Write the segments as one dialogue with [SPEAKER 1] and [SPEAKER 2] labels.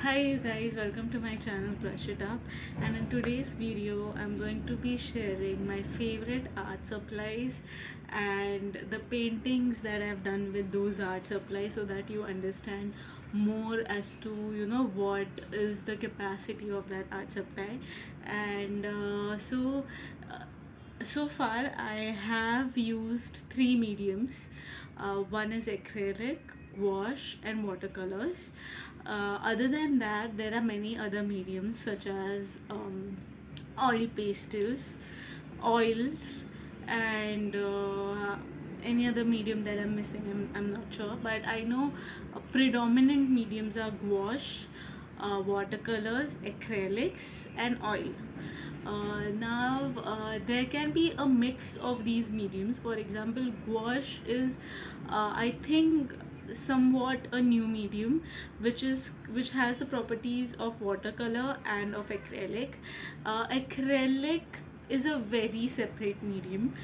[SPEAKER 1] Hi you guys, welcome to my channel Brush It Up, and in today's video I'm going to be sharing my favorite art supplies and the paintings that I've done with those art supplies so that you understand more as to what is the capacity of that art supply. And so far I have used three mediums. One is acrylic, wash and watercolors. Other than that, there are many other mediums such as oil pastels, oils, and any other medium that I'm missing. I'm not sure, but I know predominant mediums are gouache, watercolors, acrylics, and oil. Now, there can be a mix of these mediums. For example, gouache is, I think, somewhat a new medium, which has the properties of watercolor and of acrylic. Acrylic is a very separate medium,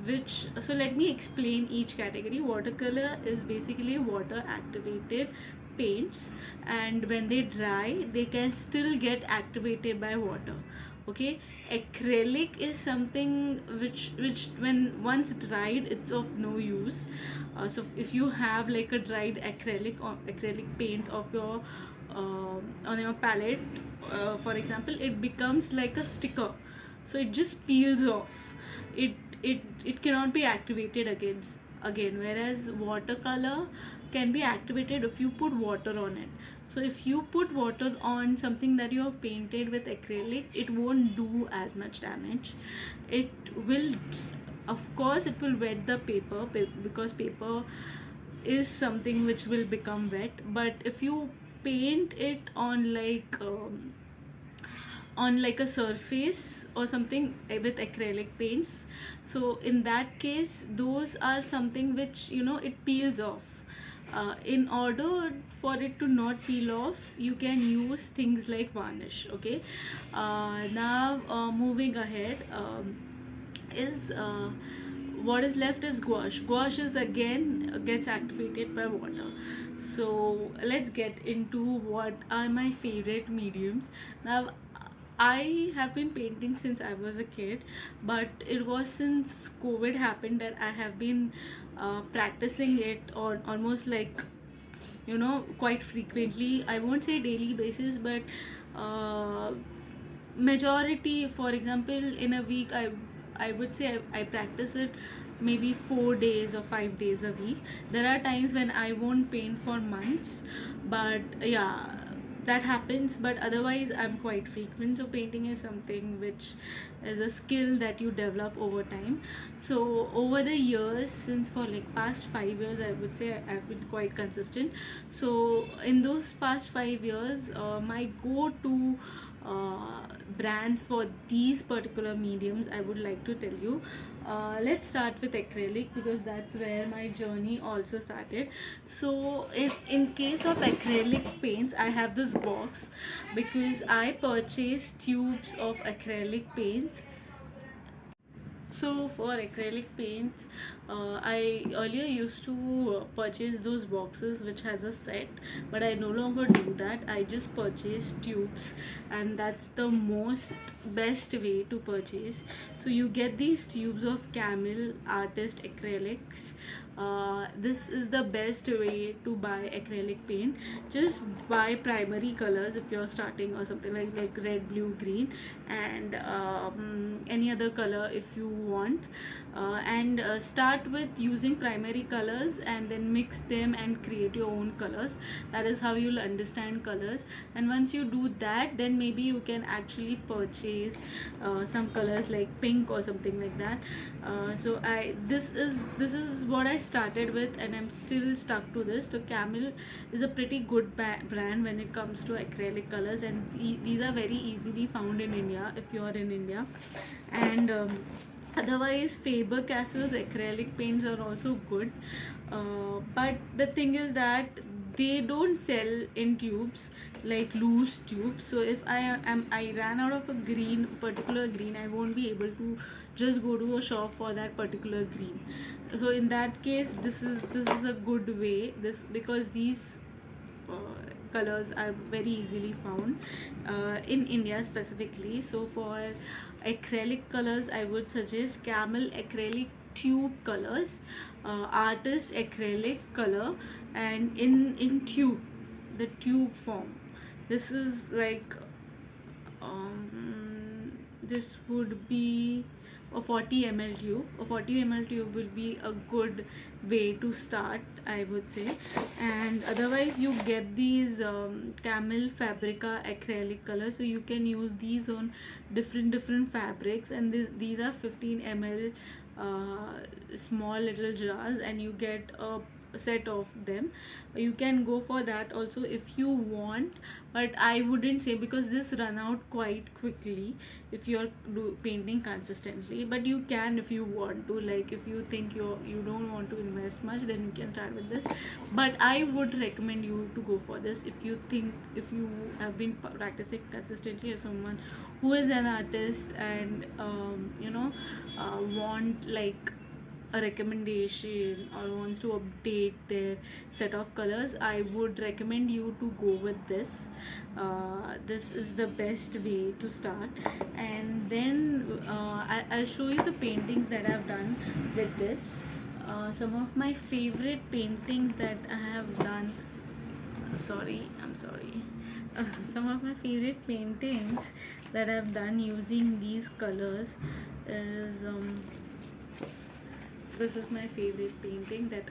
[SPEAKER 1] which so let me explain each category. Watercolor is basically water activated paints, and when they dry they can still get activated by water. Okay, acrylic is something which when once dried it's of no use. So if you have like a dried acrylic or acrylic paint of your on your palette, for example, it becomes like a sticker, so it just peels off. It it it cannot be activated again, whereas watercolor can be activated if you put water on it. So if you put water on something that you have painted with acrylic, it won't do as much damage. It will, of course it will wet the paper, because paper is something which will become wet. But if you paint it on like a surface or something with acrylic paints, so in that case those are something which it peels off. In order for it to not peel off, you can use things like varnish. Okay, now moving ahead, is what is left is gouache. Gouache is again gets activated by water. So let's get into what are my favorite mediums. Now, I have been painting since I was a kid, but it was since COVID happened that I have been practicing it on almost like quite frequently. I won't say daily basis, but uh, majority. For example, in a week, I would say I practice it maybe 4 days or 5 days a week. There are times when I won't paint for months, but yeah, that happens. But otherwise I'm quite frequent. So painting is something which is a skill that you develop over time. So over the years, since for like past 5 years, I would say I've been quite consistent. So in those past 5 years, my go-to brands for these particular mediums, I would like to tell you. Let's start with acrylic, because that's where my journey also started. So in case of acrylic paints, I have this box because I purchased tubes of acrylic paints. So for acrylic paints, I earlier used to purchase those boxes which has a set, but I no longer do that. I just purchase tubes, and that's the most best way to purchase. So you get these tubes of Camel Artist acrylics. This is the best way to buy acrylic paint. Just buy primary colors if you're starting, or something like red, blue, green, and any other color if you want, and start with using primary colors and then mix them and create your own colors. That is how you'll understand colors. And once you do that, then maybe you can actually purchase some colors like pink or something like that. So this is what I started with, and I'm still stuck to this. So Camel is a pretty good brand when it comes to acrylic colors, and these are very easily found in India if you're in India. And otherwise, Faber Castle's acrylic paints are also good, but the thing is that they don't sell in tubes, like loose tubes. So if I ran out of a particular green, I won't be able to just go to a shop for that particular green. So in that case, this is a good way, this because these colors are very easily found in India specifically. So for acrylic colors, I would suggest Camel acrylic tube colors, artist acrylic color, and in tube, the tube form. This is like this would be a 40 ml tube. A 40 ml tube will be a good way to start, I would say. And otherwise you get these Camel Fabrica acrylic colors, so you can use these on different fabrics, and these are 15 ml small little jars, and you get a set of them. You can go for that also if you want, but I wouldn't say, because this run out quite quickly if you're painting consistently. But you can if you want to, like if you think you don't want to invest much, then you can start with this. But I would recommend you to go for this if you think, if you have been practicing consistently, as someone who is an artist and want like a recommendation or wants to update their set of colors, I would recommend you to go with this. This is the best way to start. And then I'll show you the paintings that I've done with this. Some of my favorite paintings that I have done, I'm sorry. Some of my favorite paintings that I've done using these colors is this is my favorite painting that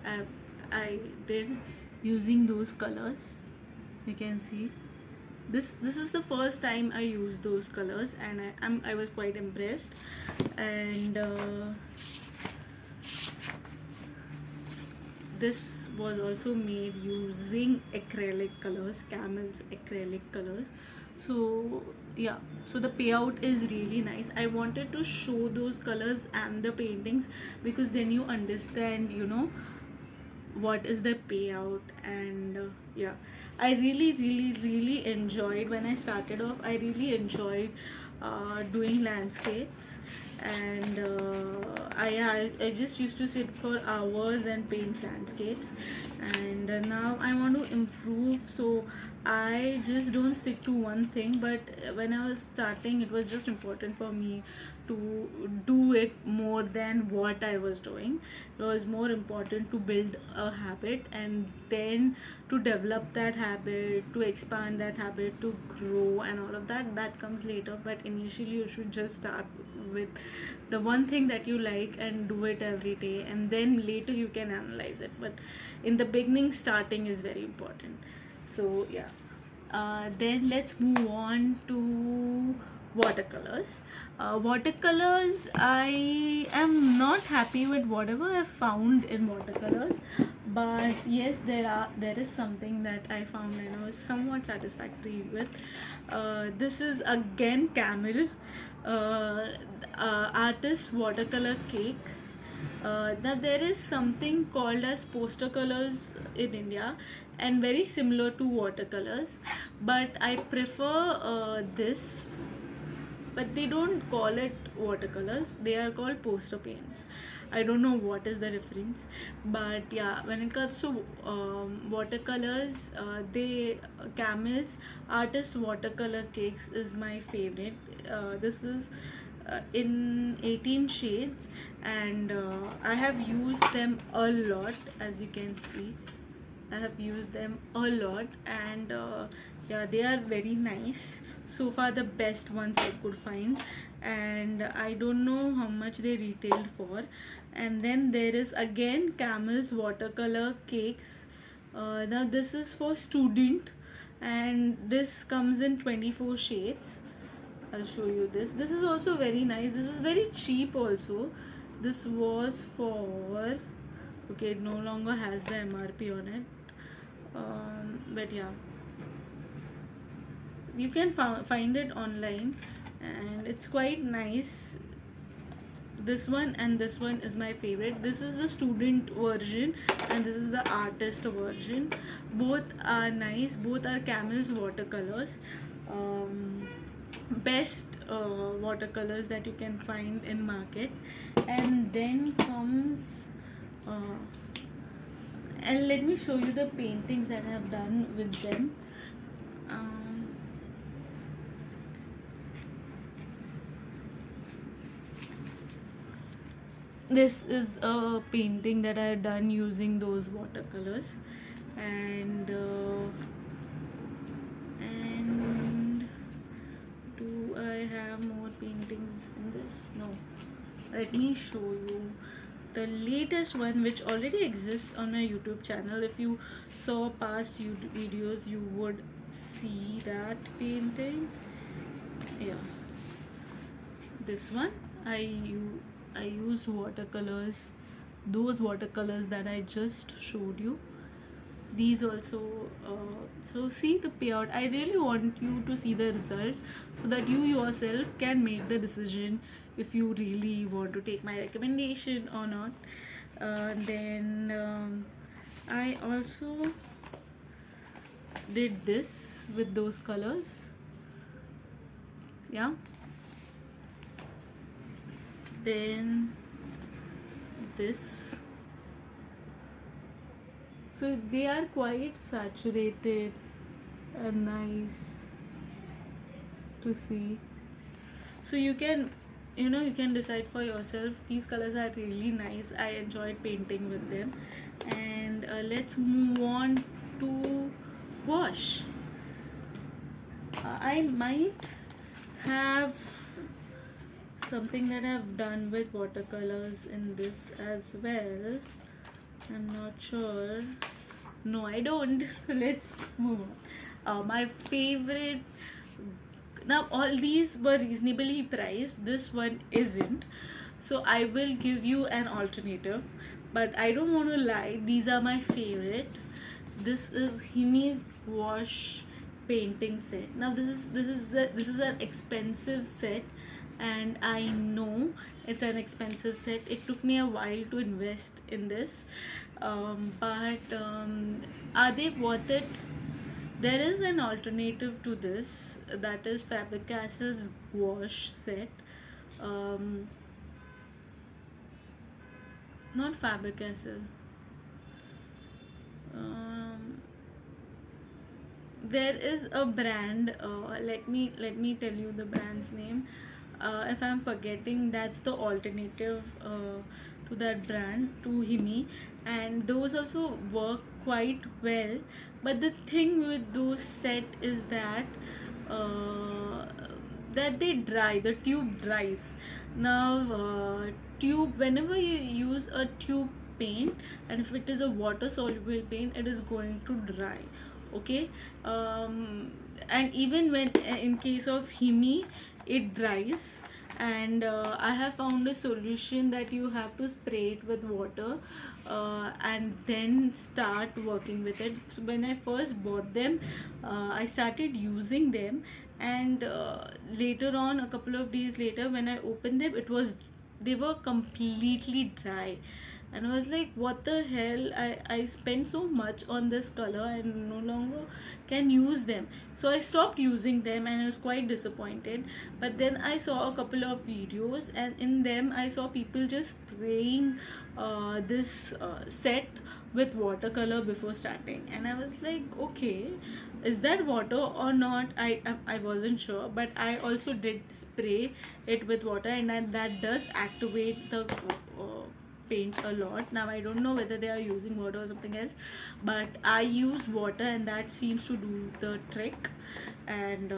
[SPEAKER 1] I did using those colors. You can see this is the first time I used those colors, and I was quite impressed. And this was also made using acrylic colors, Camel's acrylic colors. So yeah, so the payout is really nice. I wanted to show those colors and the paintings, because then you understand what is the payout. And yeah, I really enjoyed, when I started off, I really enjoyed doing landscapes. And I just used to sit for hours and paint landscapes. And now I want to improve, so I just don't stick to one thing. But when I was starting, it was just important for me to do it more than what I was doing. It was more important to build a habit, and then to develop that habit, to expand that habit, to grow, and all of that comes later. But initially you should just start with the one thing that you like and do it every day, and then later you can analyze it. But in the beginning, starting is very important. So yeah, then let's move on to watercolors. Watercolors, I am not happy with whatever I found in watercolors, but yes, there is something that I found and I was somewhat satisfactory with. This is again Camel artist watercolor cakes. Now there is something called as poster colors in India, and very similar to watercolors, but I prefer this. But they don't call it watercolors, they are called poster paints. I don't know what is the reference, but yeah, when it comes to watercolors, Camel's artist watercolor cakes is my favorite. This is in 18 shades, and I have used them a lot. As you can see, I have used them a lot, and yeah, they are very nice. So far the best ones I could find, and I don't know how much they retailed for. And then there is again Camel's watercolor cakes. Now this is for student, and this comes in 24 shades. I'll show you this. This is also very nice. This is very cheap also. This was for, okay, it no longer has the MRP on it, but yeah, you can find it online, and it's quite nice. This one and this one is my favorite. This is the student version, and this is the artist version. Both are nice. Both are Camel's watercolors. Best watercolors that you can find in market. And then comes And let me show you the paintings that I have done with them. um, this is a painting that I have done using those watercolors. And do I have more paintings in this? No. Let me show you the latest one, which already exists on my YouTube channel. If you saw past YouTube videos, you would see that painting. Yeah, this one. I used watercolors, those watercolors that I just showed you. These also, so see the payout. I really want you to see the result so that you yourself can make the decision if you really want to take my recommendation or not. Then I also did this with those colors. Yeah, then this. So they are quite saturated and nice to see. So you can, you can decide for yourself. These colors are really nice. I enjoyed painting with them. And let's move on to wash. I might have something that I've done with watercolors in this as well. I'm not sure. No, I don't. Let's move on. My favorite. Now, all these were reasonably priced. This one isn't. So, I will give you an alternative. But I don't want to lie. These are my favorite. This is Himi's Gauche painting set. Now, this is an expensive set, and I know it's an expensive set. It took me a while to invest in this, but are they worth it? There is an alternative to this, that is Faber-Castell's gouache set. um, Not Faber-Castell. um, there is a brand, let me tell you the brand's name. If I'm forgetting, that's the alternative to that brand, to Himi, and those also work quite well. But the thing with those set is that uh, they dry, the tube dries. Now tube, whenever you use a tube paint, and if it is a water soluble paint, it is going to dry. Okay. And even when in case of Himi, it dries. And I have found a solution that you have to spray it with water, and then start working with it. So when I first bought them, I started using them, and later on, a couple of days later, when I opened them, they were completely dry. And I was like, what the hell, I spent so much on this color and no longer can use them. So I stopped using them, and I was quite disappointed. But then I saw a couple of videos, and in them I saw people just spraying this set with watercolor before starting. And I was like, okay, is that water or not? I wasn't sure, but I also did spray it with water, and that does activate the paint a lot. Now I don't know whether they are using water or something else, but I use water, and that seems to do the trick. And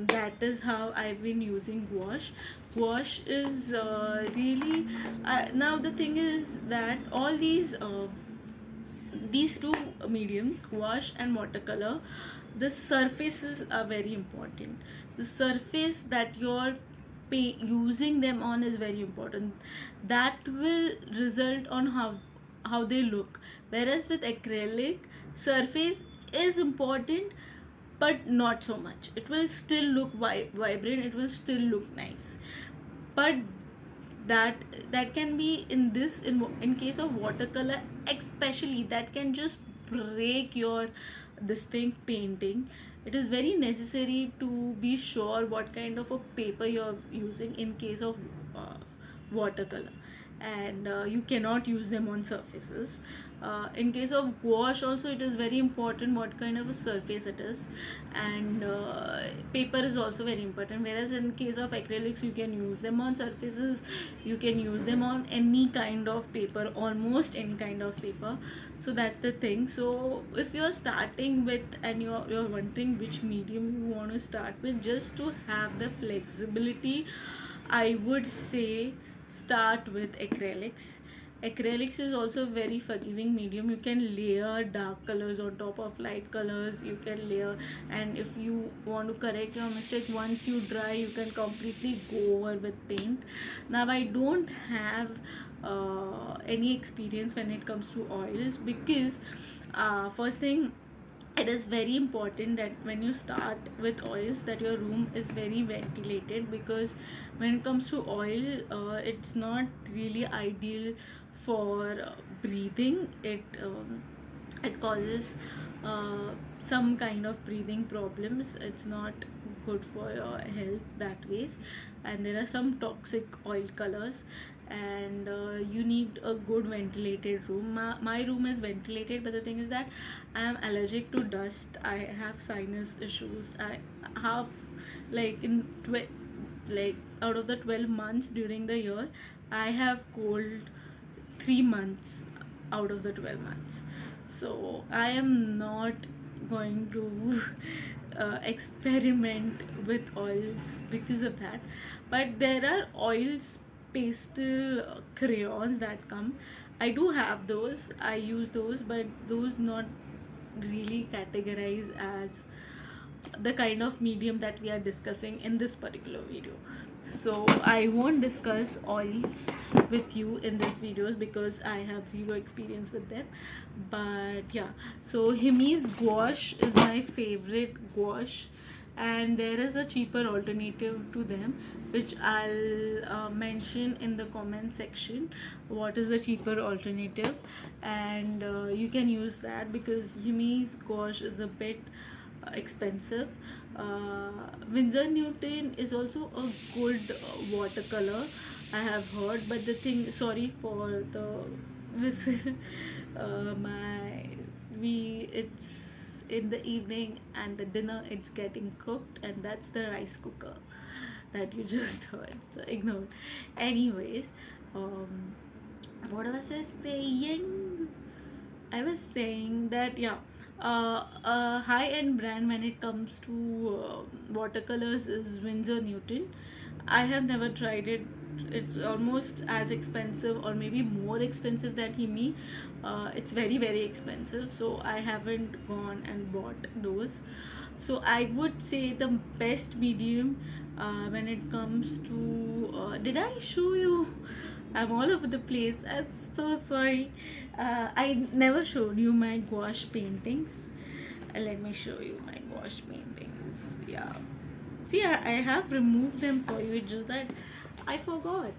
[SPEAKER 1] that is how I've been using gouache. Gouache is really, now the thing is that all these two mediums, gouache and watercolor, the surfaces are very important. The surface that you're using them on is very important. That will result on how they look. Whereas with acrylic, surface is important, but not so much. It will still look vibrant, it will still look nice. But that can be in case of watercolor especially, that can just break your this thing painting. It is very necessary to be sure what kind of a paper you're using in case of watercolor. And you cannot use them on surfaces. In case of gouache also, it is very important what kind of a surface it is, and paper is also very important. Whereas in case of acrylics, you can use them on surfaces, you can use them on any kind of paper, almost any kind of paper. So that's the thing. So if you're starting with, and you're wondering which medium you want to start with, just to have the flexibility, I would say start with acrylics. Acrylics is also very forgiving medium. You can layer dark colors on top of light colors, you can layer, and if you want to correct your mistake, once you dry, you can completely go over with paint. Now I don't have any experience when it comes to oils, because first thing, it is very important that when you start with oils, that your room is very ventilated, because when it comes to oil, it's not really ideal for breathing. It causes uh, some kind of breathing problems. It's not good for your health that ways, and there are some toxic oil colors, and you need a good ventilated room. My room is ventilated, but the thing is that I am allergic to dust, I have sinus issues, I have, like, like out of the 12 months during the year, I have cold 3 months out of the 12 months. So I am not going to experiment with oils because of that. But there are oils, pastel crayons that come. I do have those, I use those, but those not really categorized as the kind of medium that we are discussing in this particular video. So I won't discuss oils with you in this videos because I have zero experience with them. But yeah, so Himi's gouache is my favorite gouache, and there is a cheaper alternative to them, which I'll mention in the comment section what is the cheaper alternative, and you can use that, because Himi's gouache is a bit expensive. Winsor Newton is also a good watercolor, I have heard. But the thing, sorry for the whistle, my we it's in the evening, and the dinner, it's getting cooked, and that's the rice cooker that you just heard, so ignore. Anyways, what was I saying? I was saying that, yeah, a high-end brand when it comes to watercolors is Winsor Newton. I have never tried it. It's almost as expensive, or maybe more expensive than Himi. It's very very expensive, so I haven't gone and bought those. So I would say the best medium when it comes to. Did I show you? I'm all over the place. I'm so sorry. I never showed you my gouache paintings. Let me show you my gouache paintings. Yeah. See, I have removed them for you. It's just that I forgot.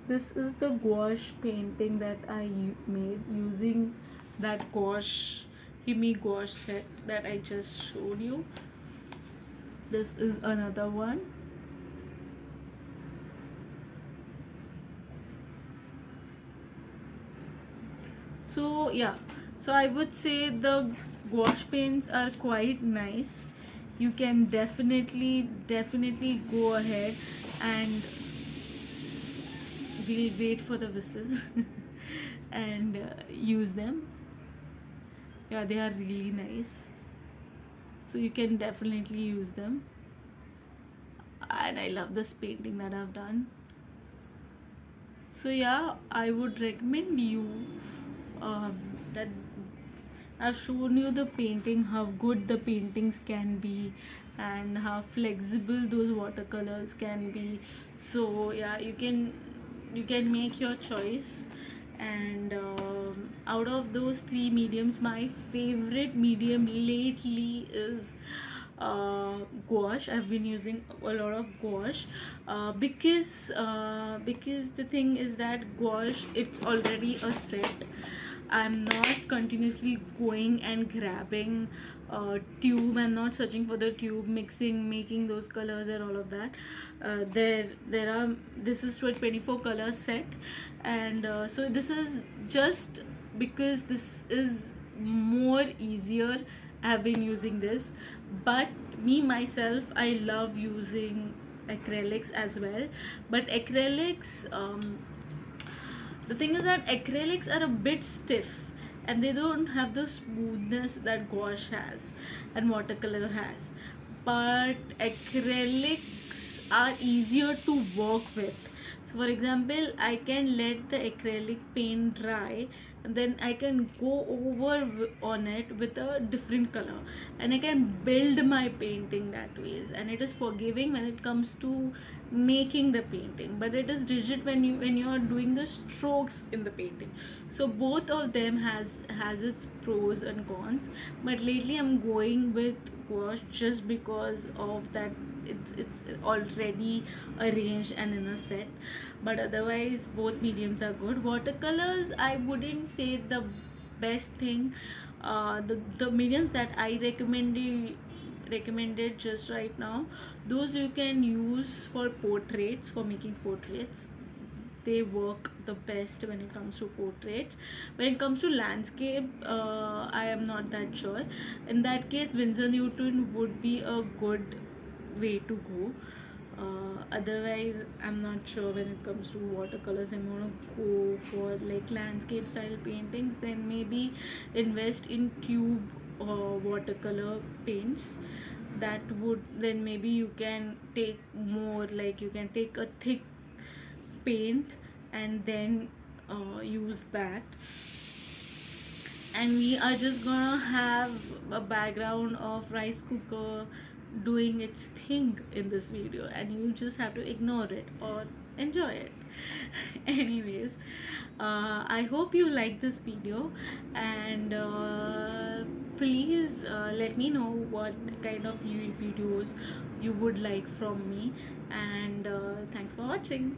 [SPEAKER 1] This is the gouache painting that I made using that gouache, Himi gouache set that I just showed you. This is another one. So yeah, so I would say the gouache paints are quite nice. You can definitely go ahead, and we'll wait for the whistle and use them. Yeah, they are really nice, so you can definitely use them. And I love this painting that I've done. So yeah, I would recommend you that I've shown you the painting, how good the paintings can be, and how flexible those watercolors can be. So yeah, you can make your choice. And out of those three mediums, my favorite medium lately is gouache. I've been using a lot of gouache because the thing is that gouache, it's already a set. I'm not continuously going and grabbing tube. I'm not searching for the tube, mixing, making those colors and all of that. There are, this is to a 24 color set, and so this is just because this is more easier. I've been using this, but me myself, I love using acrylics as well. But acrylics, the thing is that acrylics are a bit stiff and they don't have the smoothness that gouache has and watercolor has. But acrylics are easier to work with. So for example, I can let the acrylic paint dry and then I can go over on it with a different color and I can build my painting that ways, and it is forgiving when it comes to making the painting, but it is rigid when you are doing the strokes in the painting. So both of them has its pros and cons, but lately I'm going with gouache just because of that. It's already arranged and in a set, but otherwise both mediums are good. Watercolors, I wouldn't say the best thing. The mediums that I recommended just right now, those you can use for portraits, for making portraits. They work the best when it comes to portraits. When it comes to landscape, I am not that sure. In that case, Winsor Newton would be a good way to go. Otherwise, I'm not sure. When it comes to watercolors, I'm gonna go for like landscape style paintings, then maybe invest in tube watercolor paints. That would, then maybe you can take more, like you can take a thick paint and then use that, and we are just gonna have a background of rice cooker doing its thing in this video, and you just have to ignore it or enjoy it. Anyways, I hope you like this video, and please let me know what kind of videos you would like from me, and thanks for watching.